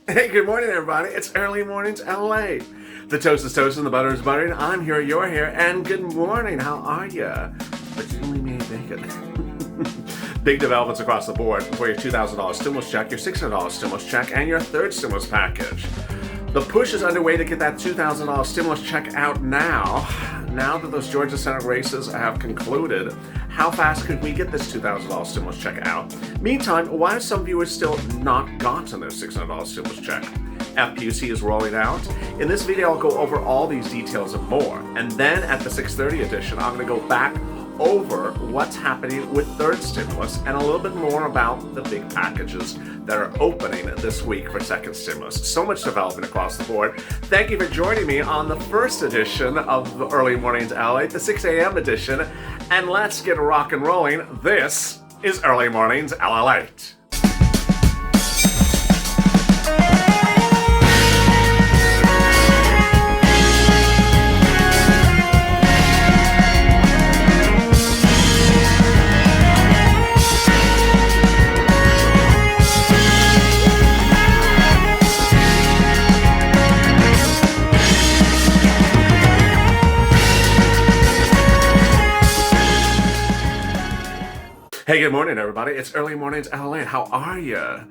Hey, good morning, everybody. It's Early Mornings LA. The toast is toast and the butter is buttered. I'm here, you're here, and good morning. How are you? But you only made bacon. Big developments across the board for your $2,000 stimulus check, your $600 stimulus check, and your third stimulus package. The push is underway to get that $2,000 stimulus check out now. Now that those Georgia Senate races have concluded, how fast could we get this $2,000 stimulus check out? Meantime, why have some viewers still not gotten their $600 stimulus check? FPUC is rolling out. In this video, I'll go over all these details and more. And then at the 6:30 edition, I'm going to go back over what's happening with third stimulus and a little bit more about the big packages that are opening this week for second stimulus. So much development across the board. Thank you for joining me on the first edition of the Early Mornings LA, the 6 a.m. edition. And let's get rock and rolling. This is Early Mornings LALATE. Hey, good morning, everybody. It's Early Mornings LA. How are you?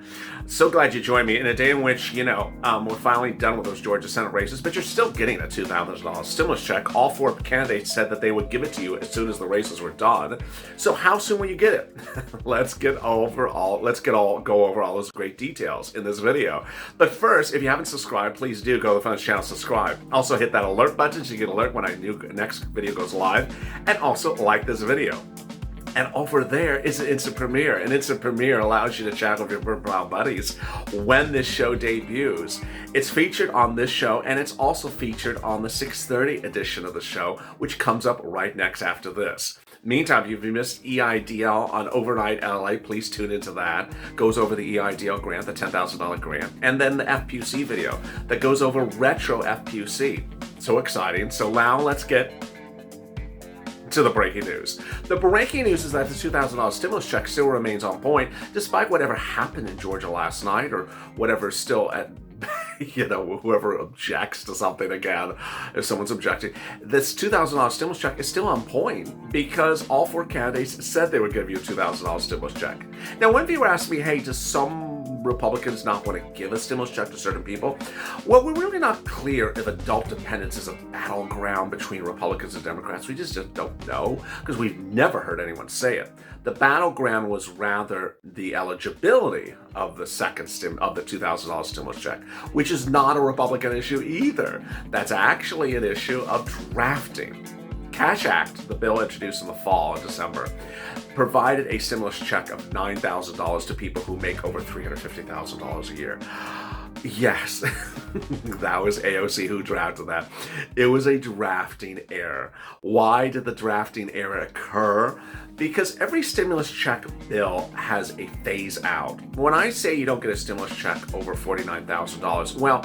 So glad you joined me in a day in which, we're finally done with those Georgia Senate races, but you're still getting a $2,000 stimulus check. All four candidates said that they would give it to you as soon as the races were done. So how soon will you get it? Let's go over all those great details in this video. But first, if you haven't subscribed, please do go to the Fun's channel, subscribe. Also hit that alert button so you get an alert when our next video goes live. And also like this video. And over there is an instant premiere. An instant premiere allows you to chat with your profile buddies when this show debuts. It's featured on this show, and it's also featured on the 6:30 edition of the show, which comes up right next after this. Meantime, if you've missed EIDL on Overnight LA, please tune into that. Goes over the EIDL grant, the $10,000 grant. And then the FPUC video that goes over retro FPUC. So exciting. So now let's get to the breaking news. The breaking news is that the $2,000 stimulus check still remains on point, despite whatever happened in Georgia last night or whatever's still at, whoever objects to something again, if someone's objecting. This $2,000 stimulus check is still on point because all four candidates said they would give you a $2,000 stimulus check. Now, when people ask me, hey, does some Republicans not want to give a stimulus check to certain people? Well, we're really not clear if adult dependence is a battleground between Republicans and Democrats. We just don't know because we've never heard anyone say it. The battleground was rather the eligibility of the $2,000 stimulus check, which is not a Republican issue either. That's actually an issue of drafting. Cash Act, the bill introduced in the fall in December, provided a stimulus check of $9,000 to people who make over $350,000 a year. Yes, that was AOC who drafted that. It was a drafting error. Why did the drafting error occur? Because every stimulus check bill has a phase out. When I say you don't get a stimulus check over $49,000, well,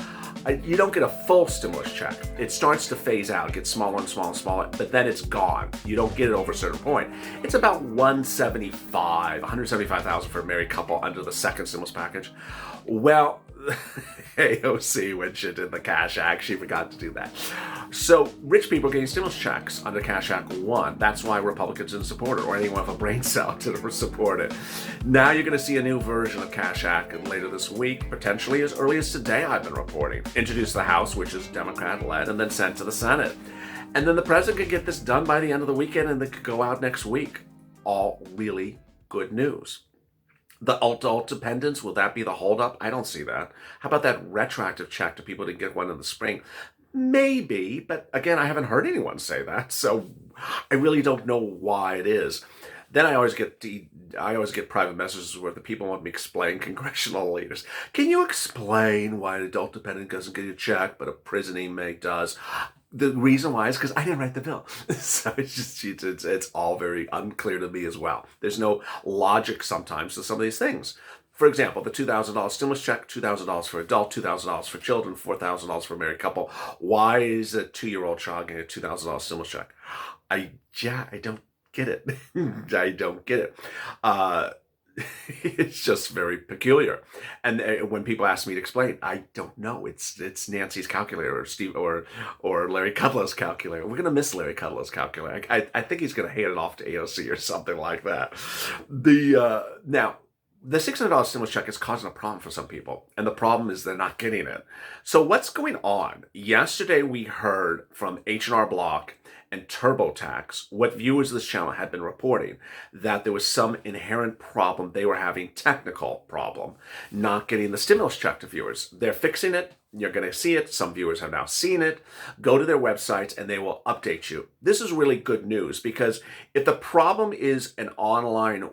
you don't get a full stimulus check. It starts to phase out, gets smaller and smaller and smaller, but then it's gone. You don't get it over a certain point. It's about $175,000 for a married couple under the second stimulus package. Well, AOC, when she did the Cash Act, she forgot to do that. So rich people getting stimulus checks under Cash Act 1. That's why Republicans didn't support it, or anyone with a brain cell didn't support it. Now you're going to see a new version of Cash Act later this week, potentially as early as today, I've been reporting. Introduced to the House, which is Democrat-led, and then sent to the Senate. And then the president could get this done by the end of the weekend, and it could go out next week. All really good news. The adult dependence, will that be the holdup? I don't see that. How about that retroactive check to people to get one in the spring? Maybe, but again, I haven't heard anyone say that, so I really don't know why it is. Then I always get private messages where the people want me to explain, congressional leaders. Can you explain why an adult dependent doesn't get a check, but a prison inmate does? The reason why is because I didn't write the bill. So it's all very unclear to me as well. There's no logic sometimes to some of these things. For example, the $2,000 stimulus check, $2,000 for adult, $2,000 for children, $4,000 for a married couple. Why is a 2-year-old child getting a $2,000 stimulus check? I don't get it. I don't get it. It's just very peculiar. And when people ask me to explain, I don't know. It's Nancy's calculator or Steve or Larry Kudlow's calculator. We're gonna miss Larry Kudlow's calculator. I think he's gonna hand it off to AOC or something like that. Now the $600 stimulus check is causing a problem for some people, and the problem is they're not getting it. So what's going on? Yesterday we heard from H&R Block and TurboTax, what viewers of this channel had been reporting, that there was some inherent problem. They were having technical problem, not getting the stimulus check to viewers. They're fixing it. You're going to see it. Some viewers have now seen it. Go to their websites and they will update you. This is really good news, because if the problem is an online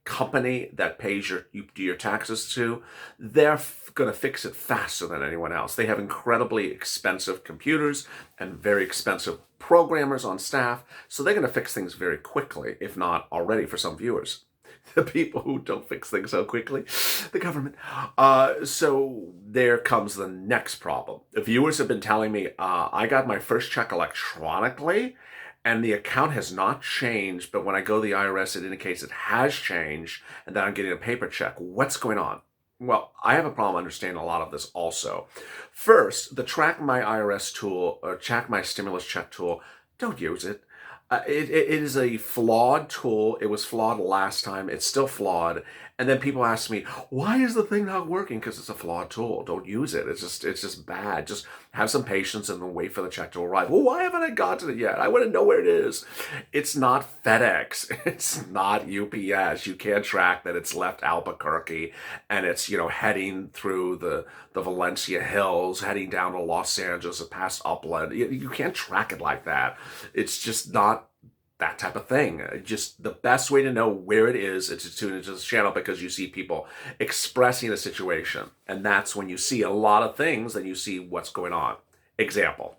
company that pays you do your taxes to, they're going to fix it faster than anyone else. They have incredibly expensive computers and very expensive programmers on staff, so they're going to fix things very quickly, if not already for some viewers. The people who don't fix things so quickly, the government. So there comes the next problem. The viewers have been telling me, I got my first check electronically, and the account has not changed, but when I go to the IRS, it indicates it has changed, and that I'm getting a paper check. What's going on? Well, I have a problem understanding a lot of this also. First, the Track My IRS tool, or Track My Stimulus Check tool, don't use it. It is a flawed tool. It was flawed last time. It's still flawed. And then people ask me, why is the thing not working? Because it's a flawed tool. Don't use it. It's just bad. Just have some patience and then wait for the check to arrive. Well, why haven't I gotten it yet? I want to know where it is. It's not FedEx. It's not UPS. You can't track that it's left Albuquerque and it's, heading through the Valencia Hills, heading down to Los Angeles, past Upland. You can't track it like that. It's just not that type of thing. Just the best way to know where it is to tune into this channel, because you see people expressing a situation. And that's when you see a lot of things, then you see what's going on. Example,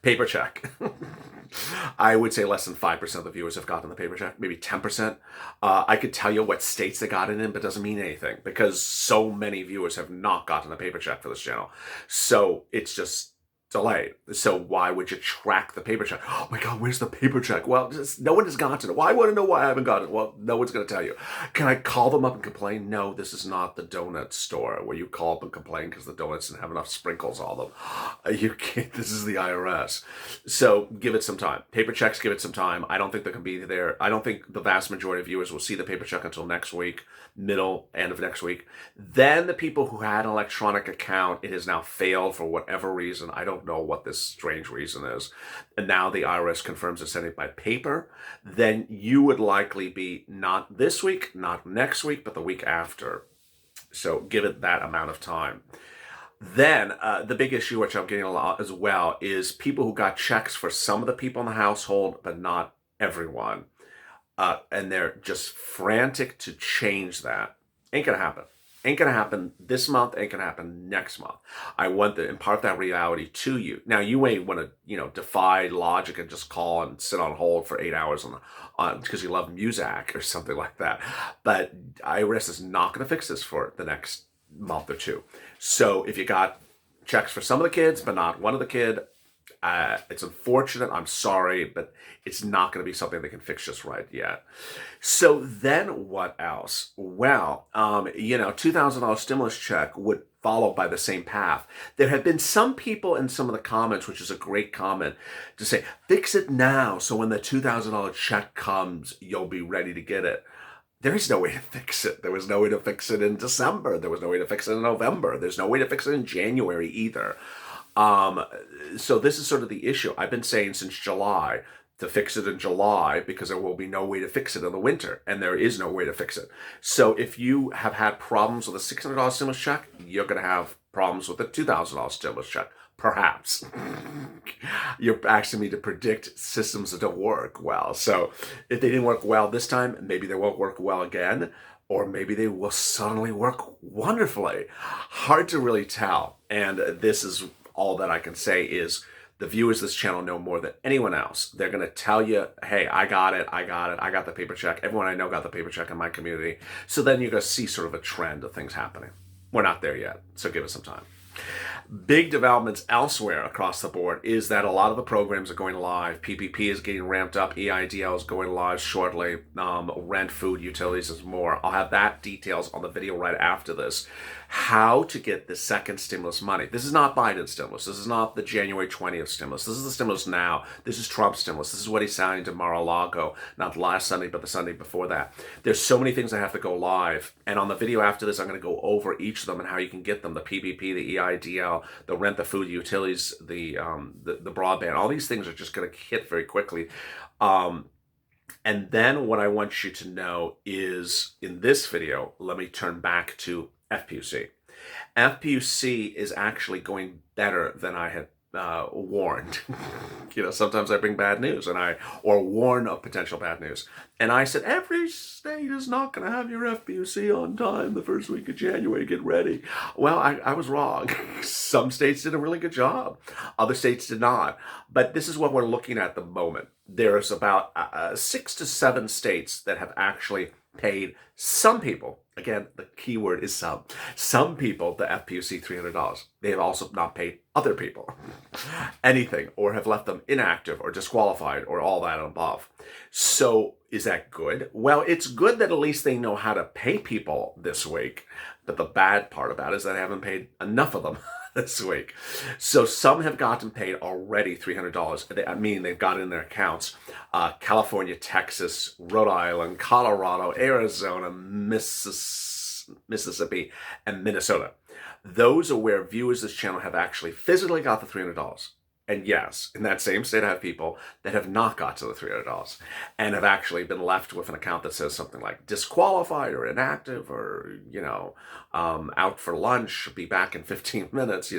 paper check. I would say less than 5% of the viewers have gotten the paper check, maybe 10%. I could tell you what states they got it in, but it doesn't mean anything, because so many viewers have not gotten a paper check for this channel. So it's just delayed. So why would you track the paper check? Oh my God, where's the paper check? Well, no one has gotten it. Well, I want to know why I haven't gotten it. Well, no one's going to tell you. Can I call them up and complain? No, this is not the donut store where you call up and complain because the donuts didn't have enough sprinkles on them. You can't. This is the IRS. So give it some time. Paper checks, give it some time. I don't think they can be there. I don't think the vast majority of viewers will see the paper check until next week, end of next week. Then the people who had an electronic account, it has now failed for whatever reason. I don't know what this strange reason is. And now the IRS confirms it's sending it by paper. Then you would likely be not this week, not next week, but the week after. So give it that amount of time. Then the big issue, which I'm getting a lot as well, is people who got checks for some of the people in the household, but not everyone. And they're just frantic to change that. Ain't gonna happen. Ain't gonna happen this month, ain't gonna happen next month. I want to impart that reality to you. Now, you may want to, defy logic and just call and sit on hold for 8 hours on because you love Muzak or something like that. But IRS is not gonna fix this for the next month or two. So if you got checks for some of the kids, but not one of the kid, it's unfortunate. I'm sorry, but it's not going to be something they can fix just right yet. So then what else? Well, $2,000 stimulus check would follow by the same path. There have been some people in some of the comments, which is a great comment, to say, fix it now, so when the $2,000 check comes, you'll be ready to get it. There is no way to fix it. There was no way to fix it in December. There was no way to fix it in November. There's no way to fix it in January either. So this is sort of the issue. I've been saying since July to fix it in July, because there will be no way to fix it in the winter, and there is no way to fix it. So if you have had problems with a $600 stimulus check, you're going to have problems with a $2,000 stimulus check. Perhaps. You're asking me to predict systems that don't work well. So if they didn't work well this time, maybe they won't work well again, or maybe they will suddenly work wonderfully. Hard to really tell. And this is all that I can say is the viewers of this channel know more than anyone else. They're going to tell you, hey, I got it. I got the paper check. Everyone I know got the paper check in my community. So then you're going to see sort of a trend of things happening. We're not there yet, so give us some time. Big developments elsewhere across the board is that a lot of the programs are going live. PPP is getting ramped up. EIDL is going live shortly. Rent, food, utilities, and more. I'll have that details on the video right after this. How to get the second stimulus money. This is not Biden's stimulus. This is not the January 20th stimulus. This is the stimulus now. This is Trump's stimulus. This is what he signed to Mar-a-Lago, not last Sunday, but the Sunday before that. There's so many things that have to go live. And on the video after this, I'm going to go over each of them and how you can get them. The PPP, the EIDL, the rent, the food, utilities, the broadband. All these things are just going to hit very quickly. And then what I want you to know is in this video, let me turn back to FPUC. FPUC is actually going better than I had warned. Sometimes I bring bad news or warn of potential bad news. And I said, every state is not going to have your FPUC on time the first week of January. Get ready. Well, I was wrong. Some states did a really good job. Other states did not. But this is what we're looking at the moment. There's about 6 to 7 states that have actually paid some people, again, the key word is some people the FPUC $300. They have also not paid other people anything or have left them inactive or disqualified or all that above. So is that good? Well, it's good that at least they know how to pay people this week. But the bad part about it is that I haven't paid enough of them this week. So some have gotten paid already $300. I mean, they've got it in their accounts. California, Texas, Rhode Island, Colorado, Arizona, Mississippi, and Minnesota. Those are where viewers of this channel have actually physically got the $300. And yes, in that same state, I have people that have not got to the $300 and have actually been left with an account that says something like disqualified or inactive or, out for lunch, be back in 15 minutes,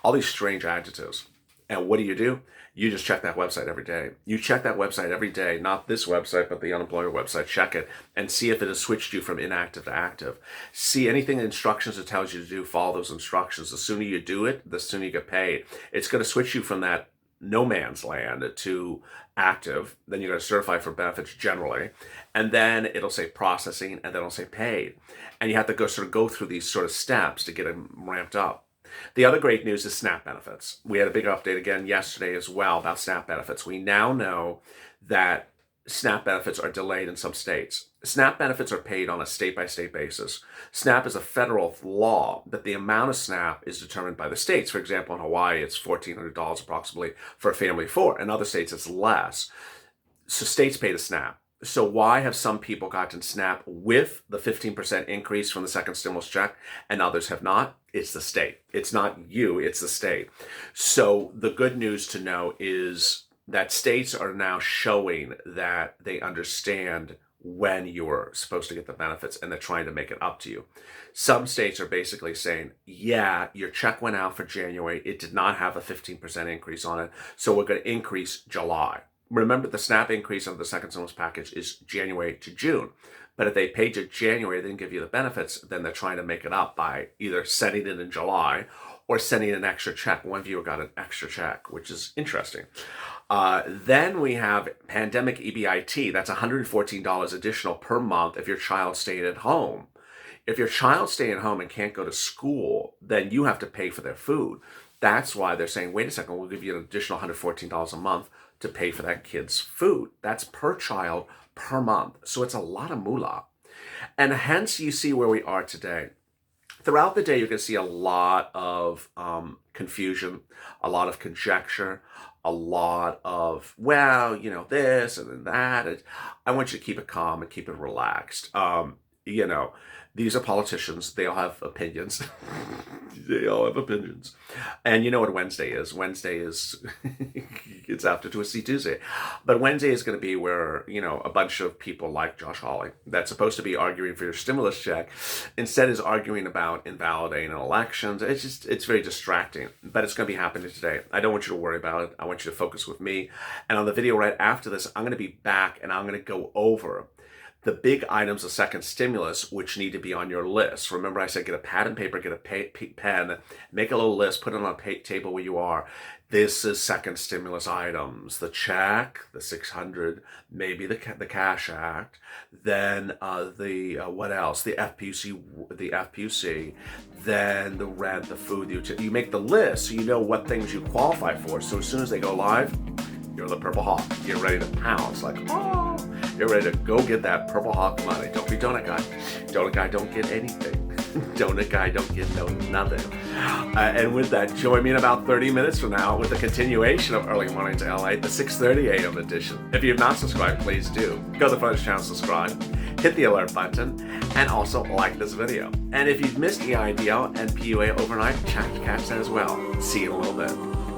all these strange adjectives. And what do? You just check that website every day. You check that website every day, not this website, but the unemployment website. Check it and see if it has switched you from inactive to active. See anything instructions it tells you to do, follow those instructions. The sooner you do it, the sooner you get paid. It's going to switch you from that no man's land to active. Then you're going to certify for benefits generally. And then it'll say processing and then it'll say paid. And you have to go through these sort of steps to get them ramped up. The other great news is SNAP benefits. We had a big update again yesterday as well about SNAP benefits. We now know that SNAP benefits are delayed in some states. SNAP benefits are paid on a state-by-state basis. SNAP is a federal law that the amount of SNAP is determined by the states. For example, in Hawaii, it's $1,400 approximately for a family of 4. In other states, it's less. So states pay the SNAP. So why have some people gotten SNAP with the 15% increase from the second stimulus check and others have not? It's the state. It's not you, it's the state. So the good news to know is that states are now showing that they understand when you're supposed to get the benefits and they're trying to make it up to you. Some states are basically saying, yeah, your check went out for January. It did not have a 15% increase on it. So we're going to increase July. Remember, the SNAP increase of the second stimulus package is January to June. But if they paid you January, they didn't give you the benefits, then they're trying to make it up by either sending it in July or sending an extra check. One viewer got an extra check, which is interesting. Then we have pandemic EBIT. That's $114 additional per month if your child's staying at home. If your child's staying at home and can't go to school, then you have to pay for their food. That's why they're saying, wait a second, we'll give you an additional $114 a month to pay for that kid's food. That's per child per month. So it's a lot of moolah. And hence you see where we are today. Throughout the day, you're going to see a lot of confusion, a lot of conjecture, a lot of, this and then that. I want you to keep it calm and keep it relaxed. These are politicians. They all have opinions. They all have opinions. And you know what Wednesday is. Wednesday is, it's after Twisty Tuesday. But Wednesday is going to be where, a bunch of people like Josh Hawley, that's supposed to be arguing for your stimulus check, instead is arguing about invalidating elections. It's very distracting. But it's going to be happening today. I don't want you to worry about it. I want you to focus with me. And on the video right after this, I'm going to be back and I'm going to go over the big items of second stimulus, which need to be on your list. Remember I said get a pad and paper, get a pen, make a little list, put it on a table where you are. This is second stimulus items. The check, the 600, maybe the Cash Act, then what else? The FPUC, then the rent, the food. You make the list so you know what things you qualify for. So as soon as they go live, you're the Purple Hawk. You're ready to pounce like, oh, you're ready to go get that Purple Hawk money. Don't be donut guy. Donut guy don't get anything. Donut guy don't get nothing. And with that, join me in about 30 minutes from now with the continuation of Early Mornings LA, the 6:30 a.m. edition. If you have not subscribed, please do. Go to the front of the channel, subscribe, hit the alert button, and also like this video. And if you've missed EIDL and PUA overnight, catch that as well. See you in a little bit.